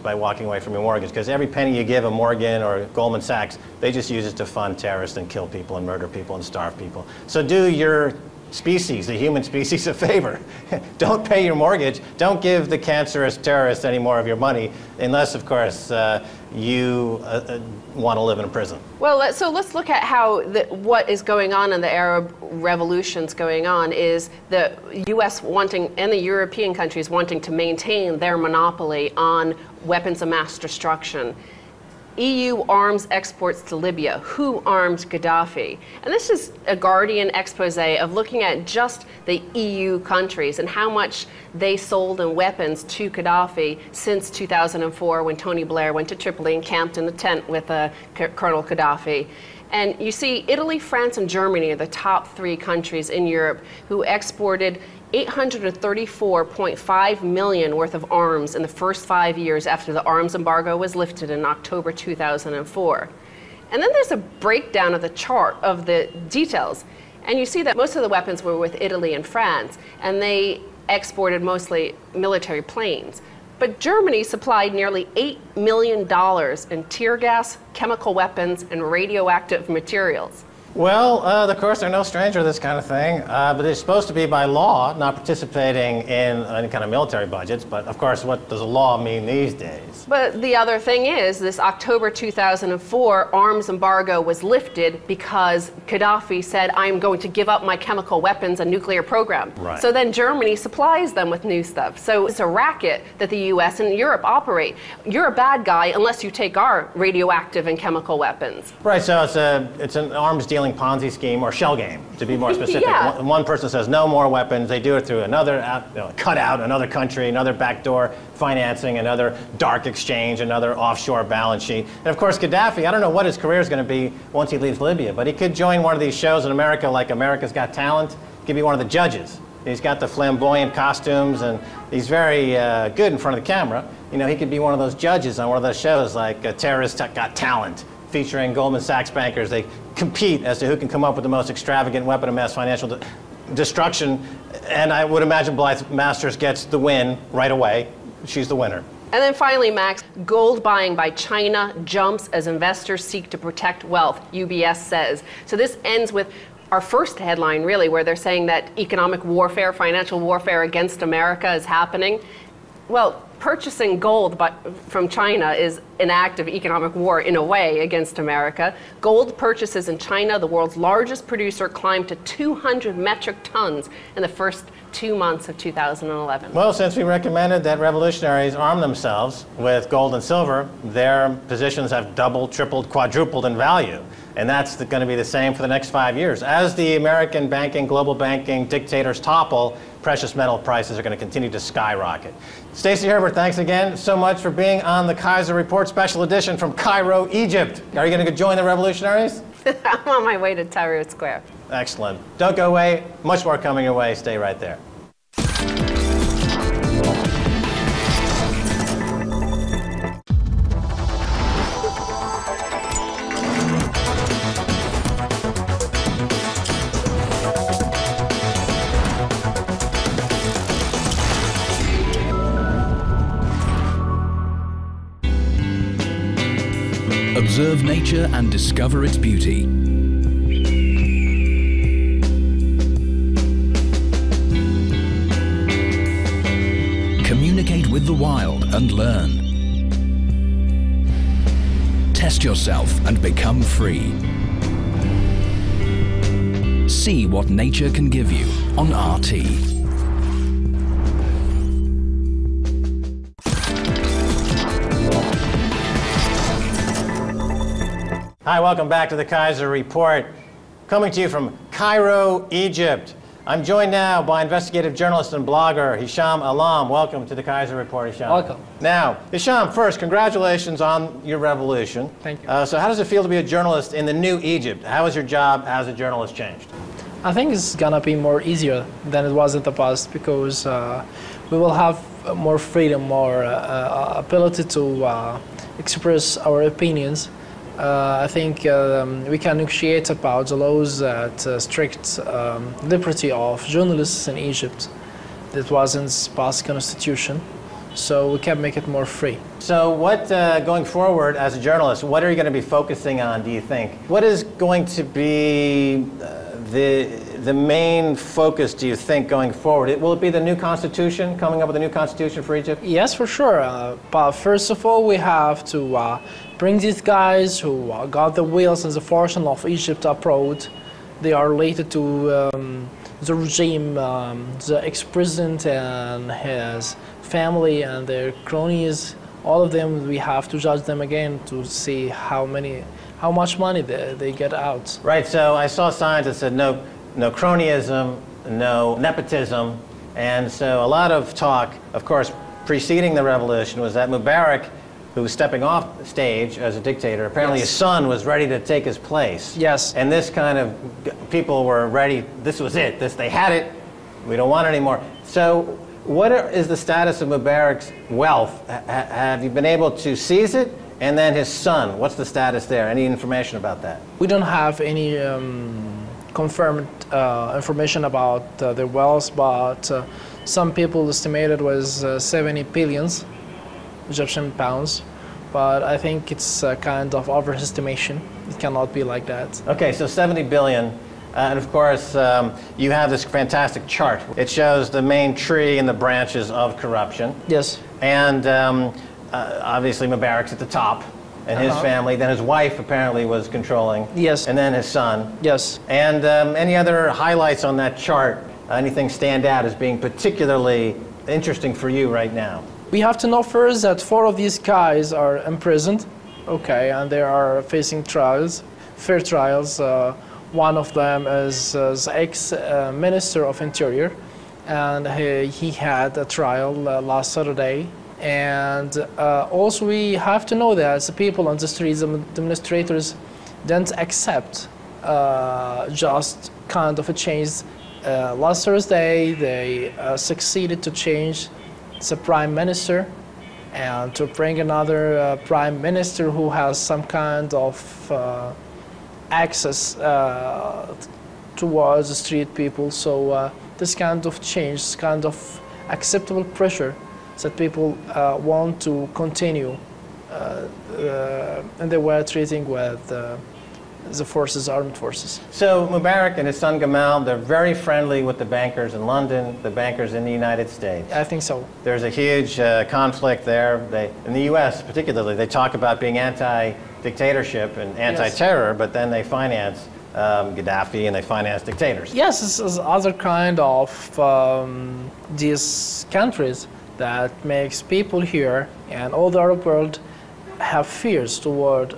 by walking away from your mortgage, because every penny you give a Morgan or Goldman Sachs, they just use it to fund terrorists and kill people and murder people and starve people. So do your species, the human species, a favor. Don't pay your mortgage. Don't give the cancerous terrorists any more of your money, unless, of course, you want to live in a prison. Well, so let's look at how what is going on in the Arab revolutions going on is the U.S. wanting, and the European countries wanting to maintain their monopoly on weapons of mass destruction. EU arms exports to Libya. Who armed Gaddafi? And this is a Guardian expose of looking at just the EU countries and how much they sold in weapons to Gaddafi since 2004, when Tony Blair went to Tripoli and camped in the tent with Colonel Gaddafi. And you see Italy, France, and Germany are the top 3 countries in Europe who exported $834.5 million worth of arms in the first 5 years after the arms embargo was lifted in October 2004. And then there's a breakdown of the chart of the details. And you see that most of the weapons were with Italy and France, and they exported mostly military planes. But Germany supplied nearly $8 million in tear gas, chemical weapons, and radioactive materials. Well, of course, they're no stranger to this kind of thing, but they're supposed to be by law, not participating in any kind of military budgets. But of course, what does a law mean these days? But the other thing is, this October 2004 arms embargo was lifted because Gaddafi said, I'm going to give up my chemical weapons and nuclear program. Right. So then Germany supplies them with new stuff. So it's a racket that the US and Europe operate. You're a bad guy unless you take our radioactive and chemical weapons. Right, so it's an arms dealing Ponzi scheme, or shell game, to be more specific. Yeah. One person says no more weapons. They do it through another cutout, another country, another backdoor financing, another dark exchange, another offshore balance sheet. And of course, Gaddafi, I don't know what his career is going to be once he leaves Libya, but he could join one of these shows in America like America's Got Talent. He could be one of the judges. He's got the flamboyant costumes, and he's very good in front of the camera. You know, he could be one of those judges on one of those shows like Terrorists Got Talent, featuring Goldman Sachs bankers. They compete as to who can come up with the most extravagant weapon of mass financial destruction. And I would imagine Blythe Masters gets the win right away. She's the winner. And then finally, Max, gold buying by China jumps as investors seek to protect wealth, UBS says. So this ends with our first headline, really, where they're saying that economic warfare, financial warfare against America is happening. Well, purchasing gold from China is an act of economic war, in a way, against America. Gold purchases in China, the world's largest producer, climbed to 200 metric tons in the first 2 months of 2011. Well, since we recommended that revolutionaries arm themselves with gold and silver, their positions have doubled, tripled, quadrupled in value. And that's going to be the same for the next 5 years. As the American banking, global banking dictators topple, precious metal prices are going to continue to skyrocket. Stacey Herbert, thanks again so much for being on the Keiser Report Special Edition from Cairo, Egypt. Are you going to join the revolutionaries? I'm on my way to Tahrir Square. Excellent. Don't go away. Much more coming your way. Stay right there. Observe nature and discover its beauty. Communicate with the wild and learn. Test yourself and become free. See what nature can give you on RT. Hi, welcome back to the Keiser Report. Coming to you from Cairo, Egypt. I'm joined now by investigative journalist and blogger Hisham Alam. Welcome to the Keiser Report, Hisham. Welcome. Now, Hisham, first, congratulations on your revolution. Thank you. So how does it feel to be a journalist in the new Egypt? How has your job as a journalist changed? I think it's gonna be more easier than it was in the past because we will have more freedom, more ability to express our opinions. I think we can negotiate about the laws that strict liberty of journalists in Egypt that was in the past constitution. so we can make it more free. So what, going forward as a journalist, what are you going to be focusing on, do you think? What is going to be the main focus, do you think, going forward? Will it be the new constitution, coming up with a new constitution for Egypt? Yes, for sure. But first of all, we have to bring these guys who got the wheels and the fortune of Egypt abroad. They are related to the regime, the ex-president and his family and their cronies. All of them, we have to judge them again to see how much money they get out. Right, so I saw signs that said no cronyism, no nepotism, and so a lot of talk, of course, preceding the revolution was that Mubarak, who was stepping off stage as a dictator, apparently Yes. his son was ready to take his place. Yes. And this kind of, people were ready, this was it, they had it, we don't want it anymore. So what is the status of Mubarak's wealth? Have you been able to seize it? And then his son, what's the status there? Any information about that? We don't have any confirmed information about their wealth, but some people estimated was 70 billions Egyptian pounds, but I think it's a kind of overestimation. It cannot be like that. Okay, so 70 billion. And of course, you have this fantastic chart. It shows the main tree and the branches of corruption. Yes. And obviously Mubarak's at the top, and his family. Then his wife apparently was controlling. Yes. And then his son. Yes. And any other highlights on that chart? Anything stand out as being particularly interesting for you right now? We have to know first that 4 of these guys are imprisoned, okay, and they are facing trials, fair trials. One of them is the ex-minister of Interior, and he had a trial last Saturday. And also we have to know that the people on the streets, the demonstrators, didn't accept just kind of a change. Last Thursday, they succeeded to change the prime minister and to bring another prime minister who has some kind of access towards the street people. So this kind of change, this kind of acceptable pressure that people want to continue and they were treating with the forces, armed forces. So Mubarak and his son Gamal, they're very friendly with the bankers in London, the bankers in the United States. I think so. There's a huge conflict there. In the U.S. particularly, they talk about being anti-dictatorship and anti-terror, but then they finance Gaddafi and they finance dictators. Yes, this is other kind of these countries that makes people here and all the Arab world have fears toward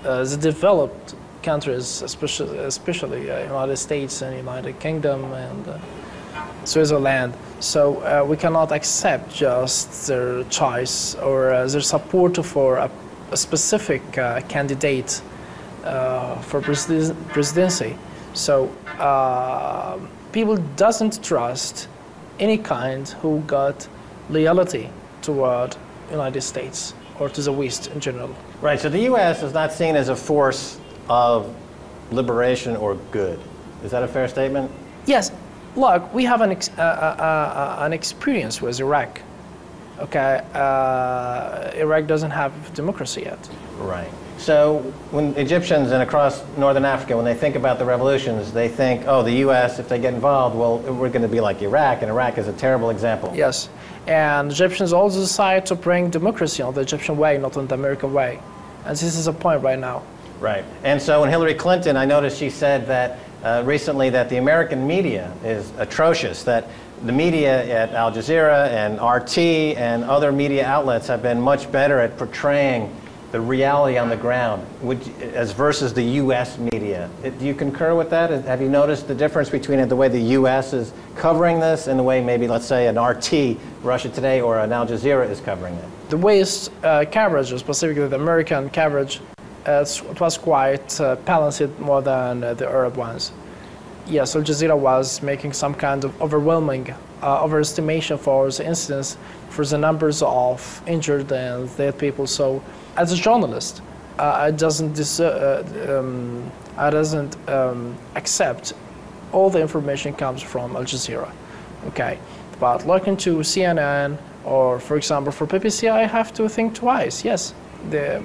the developed countries, especially United States and United Kingdom and Switzerland. So we cannot accept just their choice or their support for a specific candidate for presidency. So people doesn't trust any kind who got loyalty toward United States or to the West in general. Right, so the U.S. is not seen as a force of liberation or good. Is that a fair statement? Yes. Look, we have an experience with Iraq. Okay, Iraq doesn't have democracy yet. Right. So when Egyptians and across northern Africa, when they think about the revolutions, they think, oh, the U.S., if they get involved, well, we're going to be like Iraq, and Iraq is a terrible example. Yes. And Egyptians also decide to bring democracy on the Egyptian way, not on the American way. And this is a point right now. Right. And so when Hillary Clinton, I noticed she said that recently that the American media is atrocious, that the media at Al Jazeera and RT and other media outlets have been much better at portraying the reality on the ground as versus the U.S. media. Do you concur with that? Have you noticed the difference between the way the U.S. is covering this and the way maybe, let's say, an RT, Russia Today, or an Al Jazeera is covering it? The West coverage, specifically the American coverage, it was quite balanced more than the Arab ones. Yes, Al Jazeera was making some kind of overwhelming overestimation for the incidents, for the numbers of injured and dead people. So, as a journalist, I doesn't accept all the information comes from Al Jazeera. Okay, but looking to CNN Or, for example, for PPC, I have to think twice. Yes, the